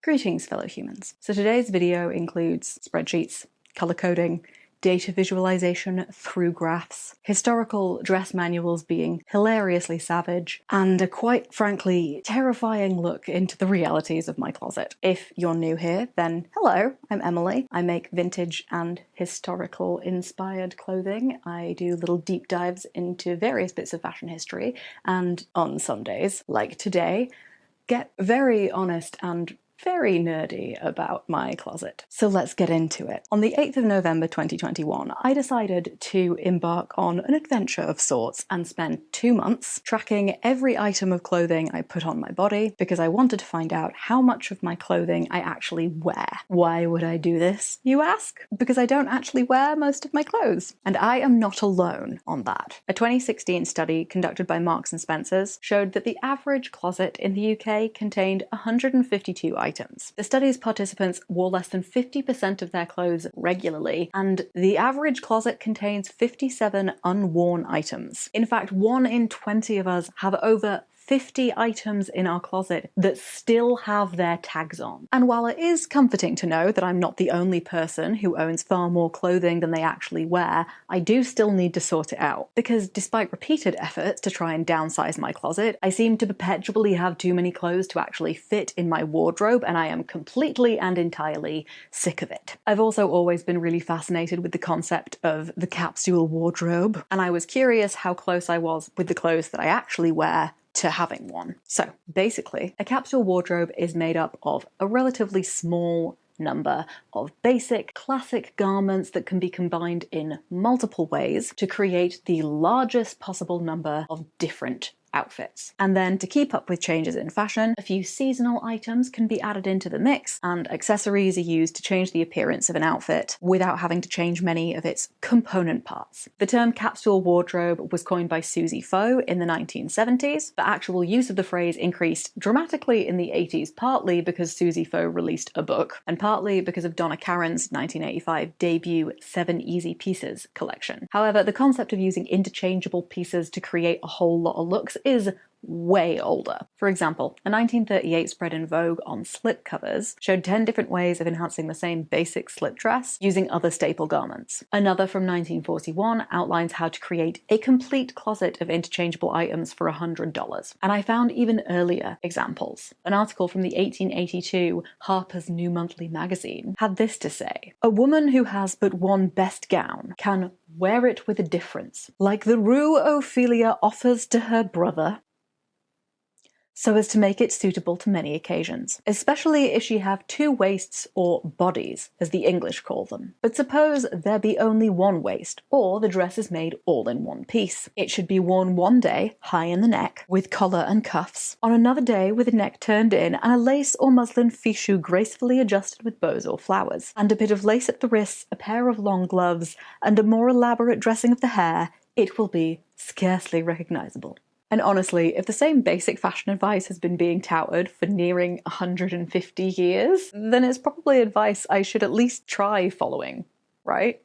Greetings, fellow humans. So today's video includes spreadsheets, color coding, data visualization through graphs, historical dress manuals being hilariously savage, and a quite frankly terrifying look into the realities of my closet. If you're new here, then hello, I'm Emily. I make vintage and historical inspired clothing. I do little deep dives into various bits of fashion history, and on some days, like today, get very honest and very nerdy about my closet. So let's get into it. On the 8th of November 2021, I decided to embark on an adventure of sorts and spend 2 months tracking every item of clothing I put on my body because I wanted to find out how much of my clothing I actually wear. Why would I do this, you ask? Because I don't actually wear most of my clothes. And I am not alone on that. A 2016 study conducted by Marks and Spencer's showed that the average closet in the UK contained 152 items. The study's participants wore less than 50% of their clothes regularly, and the average closet contains 57 unworn items. In fact, 1 in 20 of us have over 50 items in our closet that still have their tags on. And while it is comforting to know that I'm not the only person who owns far more clothing than they actually wear, I do still need to sort it out. Because despite repeated efforts to try and downsize my closet, I seem to perpetually have too many clothes to actually fit in my wardrobe, and I am completely and entirely sick of it. I've also always been really fascinated with the concept of the capsule wardrobe, and I was curious how close I was with the clothes that I actually wear to having one. So basically, a capsule wardrobe is made up of a relatively small number of basic, classic garments that can be combined in multiple ways to create the largest possible number of different outfits. And then to keep up with changes in fashion, a few seasonal items can be added into the mix, and accessories are used to change the appearance of an outfit without having to change many of its component parts. The term capsule wardrobe was coined by Susie Foe in the 1970s. The actual use of the phrase increased dramatically in the 80s, partly because Susie Foe released a book, and partly because of Donna Karan's 1985 debut 7 Easy Pieces collection. However, the concept of using interchangeable pieces to create a whole lot of looks is way older. For example, a 1938 spread in Vogue on slip covers showed 10 different ways of enhancing the same basic slip dress using other staple garments. Another from 1941 outlines how to create a complete closet of interchangeable items for $100. And I found even earlier examples. An article from the 1882 Harper's New Monthly magazine had this to say: "A woman who has but one best gown can wear it with a difference, like the rue Ophelia offers to her brother, so as to make it suitable to many occasions, especially if she have 2 waists, or bodies, as the English call them. But suppose there be only 1 waist, or the dress is made all in one piece. It should be worn one day, high in the neck, with collar and cuffs, on another day with the neck turned in, and a lace or muslin fichu gracefully adjusted with bows or flowers, and a bit of lace at the wrists, a pair of long gloves, and a more elaborate dressing of the hair. It will be scarcely recognizable." And honestly, if the same basic fashion advice has been being touted for nearing 150 years, then it's probably advice I should at least try following, right?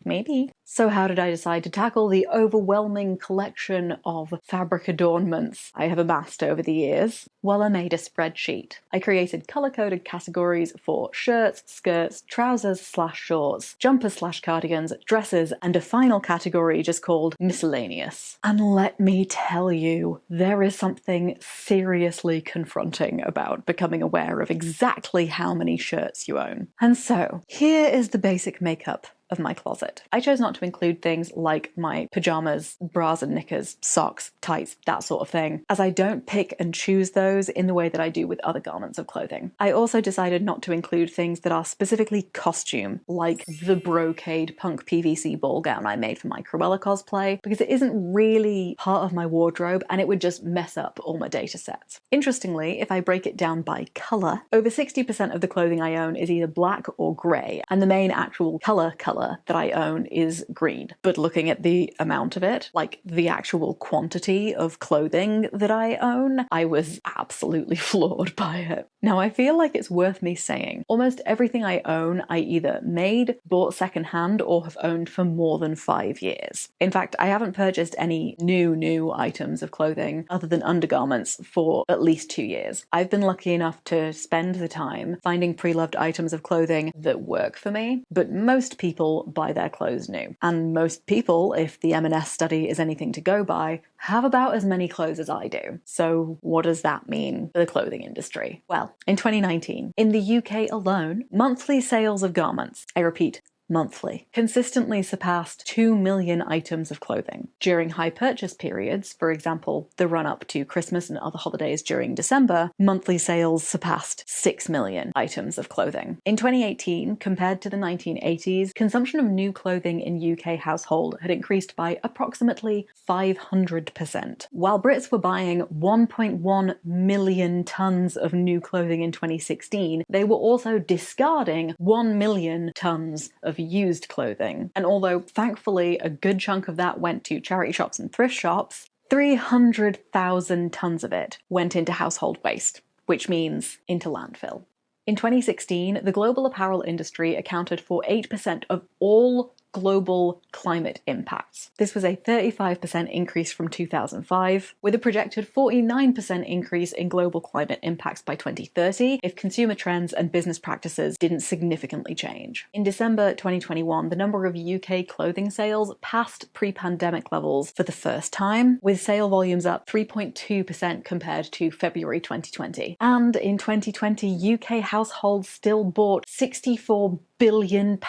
Maybe. So how did I decide to tackle the overwhelming collection of fabric adornments I have amassed over the years? Well, I made a spreadsheet. I created color-coded categories for shirts, skirts, trousers/shorts, jumpers/cardigans, dresses, and a final category just called miscellaneous. And let me tell you, there is something seriously confronting about becoming aware of exactly how many shirts you own. And so, here is the basic makeup of my closet. I chose not to include things like my pajamas, bras and knickers, socks, tights, that sort of thing, as I don't pick and choose those in the way that I do with other garments of clothing. I also decided not to include things that are specifically costume, like the brocade punk PVC ball gown I made for my Cruella cosplay, because it isn't really part of my wardrobe and it would just mess up all my data sets. Interestingly, if I break it down by colour, over 60% of the clothing I own is either black or grey, and the main actual colour that I own is green. But looking at the amount of it, like the actual quantity of clothing that I own, I was absolutely floored by it. Now, I feel like it's worth me saying, almost everything I own I either made, bought secondhand, or have owned for more than 5 years. In fact, I haven't purchased any new items of clothing other than undergarments for at least 2 years. I've been lucky enough to spend the time finding pre-loved items of clothing that work for me, but most people buy their clothes new. And most people, if the M&S study is anything to go by, have about as many clothes as I do. So what does that mean for the clothing industry? Well, in 2019, in the UK alone, monthly sales of garments, I repeat, monthly, consistently surpassed 2 million items of clothing. During high purchase periods, for example, the run-up to Christmas and other holidays during December, monthly sales surpassed 6 million items of clothing. In 2018, compared to the 1980s, consumption of new clothing in UK household had increased by approximately 500%. While Brits were buying 1.1 million tons of new clothing in 2016, they were also discarding 1 million tons of used clothing. And although thankfully a good chunk of that went to charity shops and thrift shops, 300,000 tons of it went into household waste, which means into landfill. In 2016, the global apparel industry accounted for 8% of all global climate impacts. This was a 35% increase from 2005, with a projected 49% increase in global climate impacts by 2030 if consumer trends and business practices didn't significantly change. In December 2021, the number of UK clothing sales passed pre-pandemic levels for the first time, with sale volumes up 3.2% compared to February 2020. And in 2020, UK households still bought £64 billion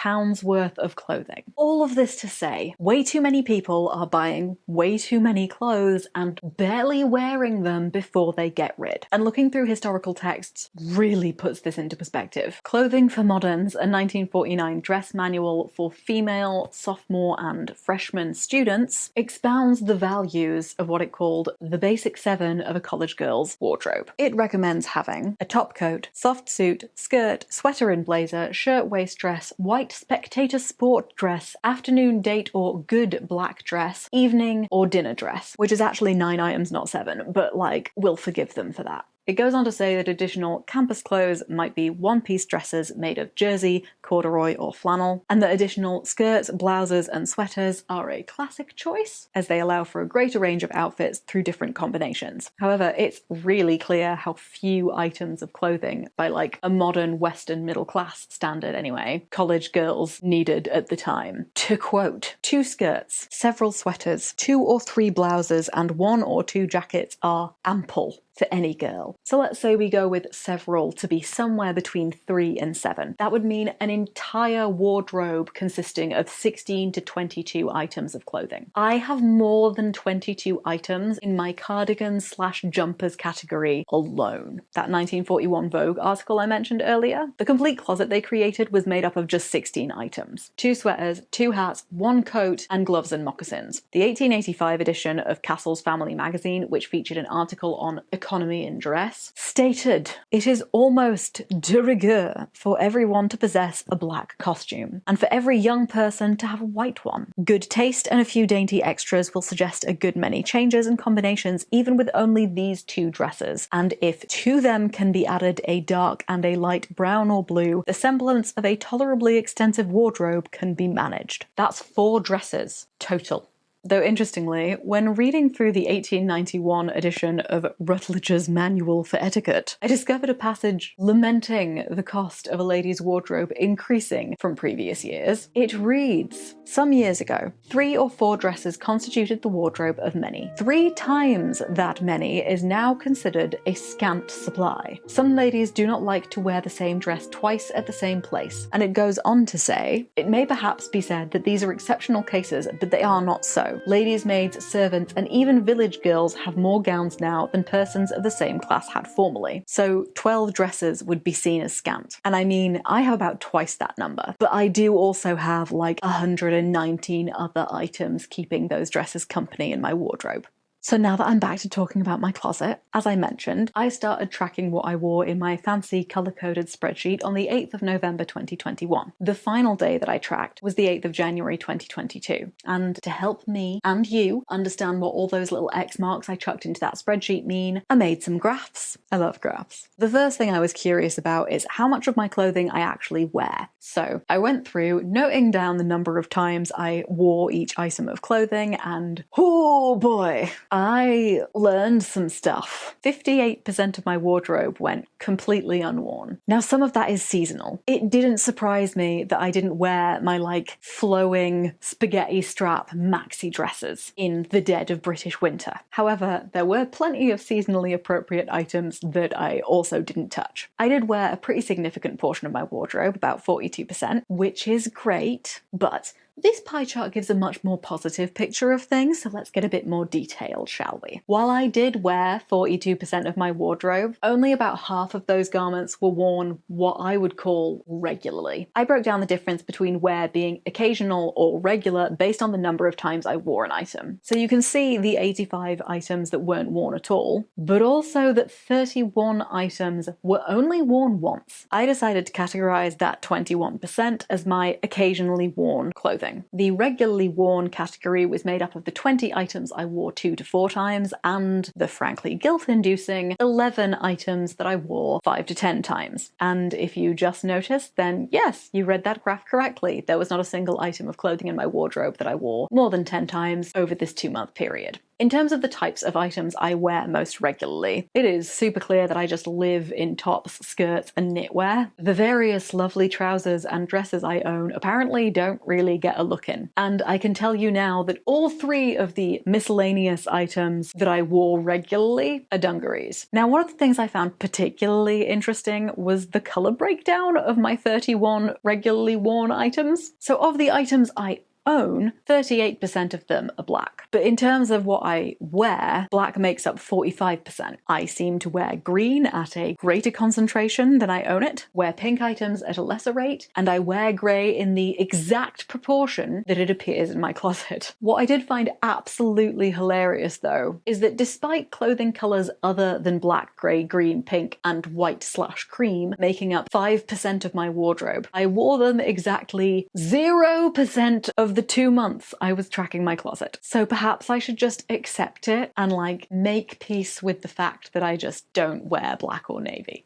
worth of clothing. All of this to say, way too many people are buying way too many clothes and barely wearing them before they get rid. And looking through historical texts really puts this into perspective. Clothing for Moderns, a 1949 dress manual for female, sophomore, and freshman students, expounds the values of what it called the basic 7 of a college girl's wardrobe. It recommends having a top coat, soft suit, skirt, sweater and blazer, shirt, waist dress, white spectator sport dress, afternoon date or good black dress, evening or dinner dress, which is actually 9 items, not 7, but like, we'll forgive them for that. It goes on to say that additional campus clothes might be one-piece dresses made of jersey, corduroy, or flannel, and that additional skirts, blouses, and sweaters are a classic choice, as they allow for a greater range of outfits through different combinations. However, it's really clear how few items of clothing, by like a modern Western middle class standard anyway, college girls needed at the time. To quote, 2 skirts, several sweaters, 2 or 3 blouses, and 1 or 2 jackets are ample for any girl. So let's say we go with several to be somewhere between 3 and 7. That would mean an entire wardrobe consisting of 16 to 22 items of clothing. I have more than 22 items in my cardigans/jumpers category alone. That 1941 Vogue article I mentioned earlier, the complete closet they created was made up of just 16 items. 2 sweaters, 2 hats, 1 coat, and gloves and moccasins. The 1885 edition of Castle's Family magazine, which featured an article on economy in dress, stated, "It is almost de rigueur for everyone to possess a black costume, and for every young person to have a white one. Good taste and a few dainty extras will suggest a good many changes and combinations even with only these 2 dresses, and if to them can be added a dark and a light brown or blue, the semblance of a tolerably extensive wardrobe can be managed." That's 4 dresses total. Though interestingly, when reading through the 1891 edition of Rutledge's Manual for Etiquette, I discovered a passage lamenting the cost of a lady's wardrobe increasing from previous years. It reads, "Some years ago, 3 or 4 dresses constituted the wardrobe of many. 3 times that many is now considered a scant supply. Some ladies do not like to wear the same dress twice at the same place." And it goes on to say, "It may perhaps be said that these are exceptional cases, but they are not so. Ladies' maids, servants, and even village girls have more gowns now than persons of the same class had formerly." So 12 dresses would be seen as scant. And I mean, I have about twice that number, but I do also have like 119 other items keeping those dresses company in my wardrobe. So now that I'm back to talking about my closet, as I mentioned, I started tracking what I wore in my fancy colour-coded spreadsheet on the 8th of November 2021. The final day that I tracked was the 8th of January 2022. And to help me and you understand what all those little X marks I chucked into that spreadsheet mean, I made some graphs. I love graphs. The first thing I was curious about is how much of my clothing I actually wear. So I went through noting down the number of times I wore each item of clothing, and oh boy, I learned some stuff. 58% of my wardrobe went completely unworn. Now, some of that is seasonal. It didn't surprise me that I didn't wear my flowing spaghetti strap maxi dresses in the dead of British winter. However, there were plenty of seasonally appropriate items that I also didn't touch. I did wear a pretty significant portion of my wardrobe, about 42%, which is great, but this pie chart gives a much more positive picture of things, so let's get a bit more detailed, shall we? While I did wear 42% of my wardrobe, only about half of those garments were worn what I would call regularly. I broke down the difference between wear being occasional or regular based on the number of times I wore an item. So you can see the 85 items that weren't worn at all, but also that 31 items were only worn once. I decided to categorize that 21% as my occasionally worn clothing. The regularly worn category was made up of the 20 items I wore 2 to 4 times and the frankly guilt-inducing 11 items that I wore 5 to 10 times. And if you just noticed, then yes, you read that graph correctly. There was not a single item of clothing in my wardrobe that I wore more than 10 times over this 2-month period. In terms of the types of items I wear most regularly, it is super clear that I just live in tops, skirts, and knitwear. The various lovely trousers and dresses I own apparently don't really get a look in. And I can tell you now that all 3 of the miscellaneous items that I wore regularly are dungarees. Now, one of the things I found particularly interesting was the colour breakdown of my 31 regularly worn items. So of the items I own, 38% of them are black. But in terms of what I wear, black makes up 45%. I seem to wear green at a greater concentration than I own it, wear pink items at a lesser rate, and I wear grey in the exact proportion that it appears in my closet. What I did find absolutely hilarious though, is that despite clothing colours other than black, grey, green, pink, and white/cream making up 5% of my wardrobe, I wore them exactly 0% of the 2 months I was tracking my closet. So perhaps I should just accept it and make peace with the fact that I just don't wear black or navy.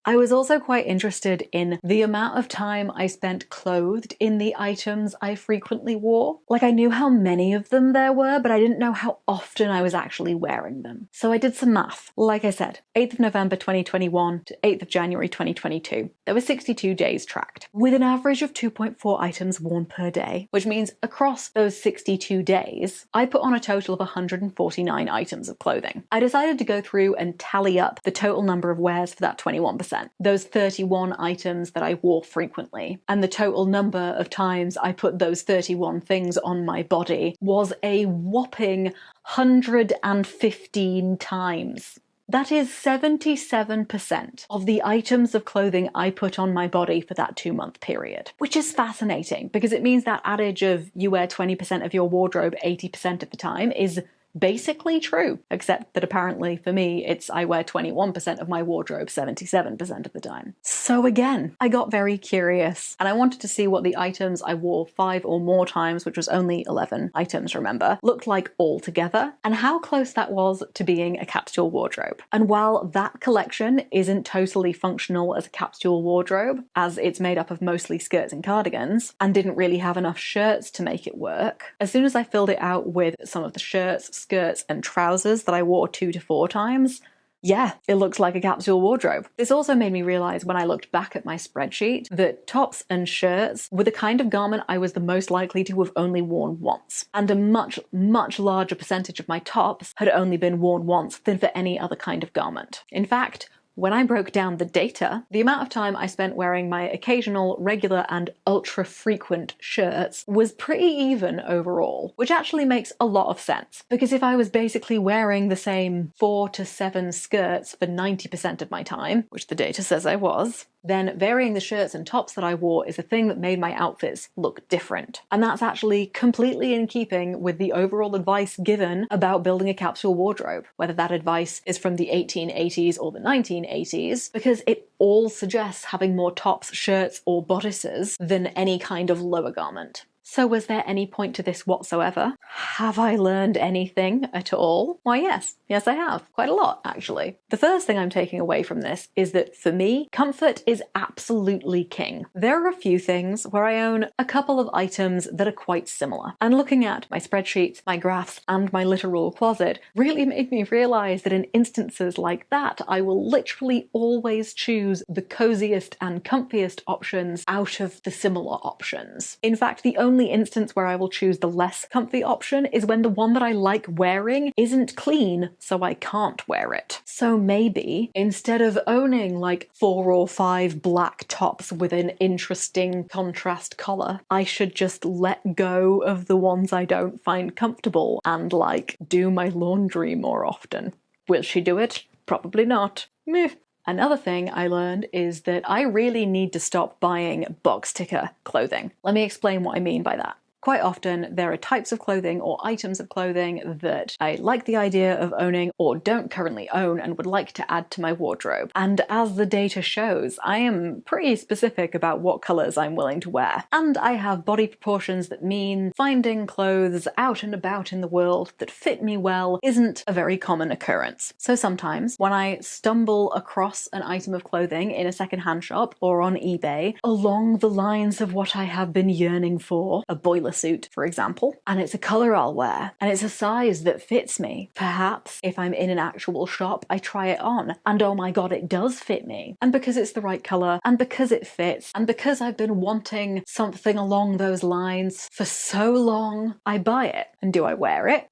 I was also quite interested in the amount of time I spent clothed in the items I frequently wore. I knew how many of them there were, but I didn't know how often I was actually wearing them. So I did some math. Like I said, 8th of November 2021 to 8th of January 2022. There were 62 days tracked, with an average of 2.4 items worn per day, which means across those 62 days, I put on a total of 149 items of clothing. I decided to go through and tally up the total number of wears for that 21%. Those 31 items that I wore frequently, and the total number of times I put those 31 things on my body was a whopping 115 times. That is 77% of the items of clothing I put on my body for that 2-month period. Which is fascinating, because it means that adage of you wear 20% of your wardrobe 80% of the time is basically true, except that apparently for me it's I wear 21% of my wardrobe 77% of the time. So again, I got very curious and I wanted to see what the items I wore 5 or more times, which was only 11 items remember, looked like all together and how close that was to being a capsule wardrobe. And while that collection isn't totally functional as a capsule wardrobe, as it's made up of mostly skirts and cardigans and didn't really have enough shirts to make it work, as soon as I filled it out with some of the shirts, skirts and trousers that I wore 2 to 4 times, yeah, it looks like a capsule wardrobe. This also made me realize when I looked back at my spreadsheet that tops and shirts were the kind of garment I was the most likely to have only worn once. And a much, much larger percentage of my tops had only been worn once than for any other kind of garment. In fact, when I broke down the data, the amount of time I spent wearing my occasional, regular, and ultra-frequent shirts was pretty even overall, which actually makes a lot of sense. Because if I was basically wearing the same 4 to 7 skirts for 90% of my time, which the data says I was, then varying the shirts and tops that I wore is the thing that made my outfits look different. And that's actually completely in keeping with the overall advice given about building a capsule wardrobe, whether that advice is from the 1880s or the 1980s, because it all suggests having more tops, shirts, or bodices than any kind of lower garment. So was there any point to this whatsoever? Have I learned anything at all? Why yes. Yes I have. Quite a lot, actually. The first thing I'm taking away from this is that for me, comfort is absolutely king. There are a few things where I own a couple of items that are quite similar. And looking at my spreadsheets, my graphs, and my literal closet really made me realize that in instances like that, I will literally always choose the coziest and comfiest options out of the similar options. In fact, the only instance where I will choose the less comfy option is when the one that I like wearing isn't clean, so I can't wear it. So maybe, instead of owning like 4 or 5 black tops with an interesting contrast color, I should just let go of the ones I don't find comfortable and like do my laundry more often. Will she do it? Probably not. Meh. Another thing I learned is that I really need to stop buying box ticker clothing. Let me explain what I mean by that. Quite often, there are types of clothing or items of clothing that I like the idea of owning or don't currently own and would like to add to my wardrobe. And as the data shows, I am pretty specific about what colours I'm willing to wear. And I have body proportions that mean finding clothes out and about in the world that fit me well isn't a very common occurrence. So sometimes, when I stumble across an item of clothing in a secondhand shop or on eBay, along the lines of what I have been yearning for, a boiler suit, for example, and it's a colour I'll wear, and it's a size that fits me. Perhaps if I'm in an actual shop, I try it on, and oh my god, it does fit me. And because it's the right colour, and because it fits, and because I've been wanting something along those lines for so long, I buy it. And do I wear it?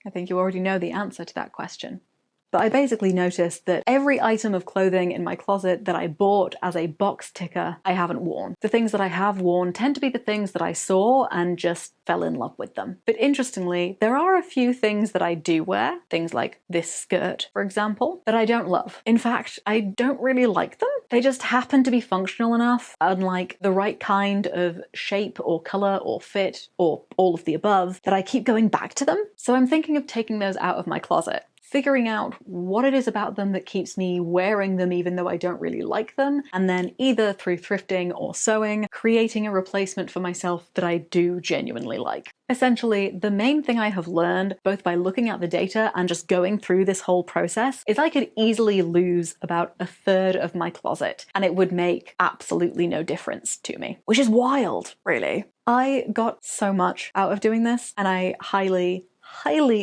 I think you already know the answer to that question. But I basically noticed that every item of clothing in my closet that I bought as a box ticker, I haven't worn. The things that I have worn tend to be the things that I saw and just fell in love with them. But interestingly, there are a few things that I do wear, things like this skirt, for example, that I don't love. In fact, I don't really like them. They just happen to be functional enough, unlike the right kind of shape or colour or fit or all of the above, that I keep going back to them. So I'm thinking of taking those out of my closet, figuring out what it is about them that keeps me wearing them even though I don't really like them, and then either through thrifting or sewing, creating a replacement for myself that I do genuinely like. Essentially, the main thing I have learned, both by looking at the data and just going through this whole process, is I could easily lose about a third of my closet, and it would make absolutely no difference to me. Which is wild, really. I got so much out of doing this, and I highly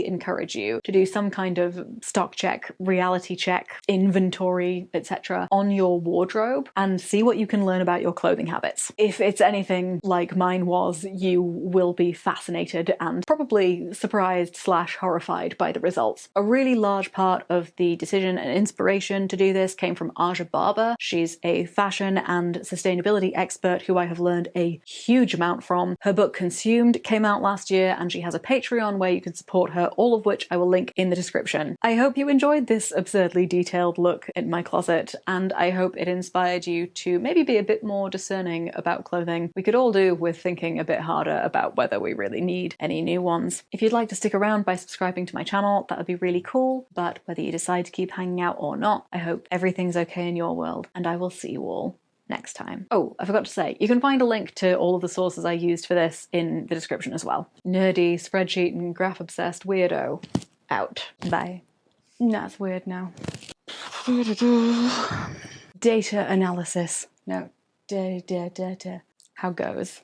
encourage you to do some kind of stock check, reality check, inventory, etc. on your wardrobe and see what you can learn about your clothing habits. If it's anything like mine was, you will be fascinated and probably surprised / horrified by the results. A really large part of the decision and inspiration to do this came from Aja Barber. She's a fashion and sustainability expert who I have learned a huge amount from. Her book Consumed came out last year, and she has a Patreon where you can support her, all of which I will link in the description. I hope you enjoyed this absurdly detailed look at my closet, and I hope it inspired you to maybe be a bit more discerning about clothing. We could all do with thinking a bit harder about whether we really need any new ones. If you'd like to stick around by subscribing to my channel, that would be really cool, but whether you decide to keep hanging out or not, I hope everything's okay in your world, and I will see you all next time. Oh, I forgot to say, you can find a link to all of the sources I used for this in the description as well. Nerdy, spreadsheet, and graph-obsessed weirdo. Out. Bye. That's weird now. Data analysis. No. How goes.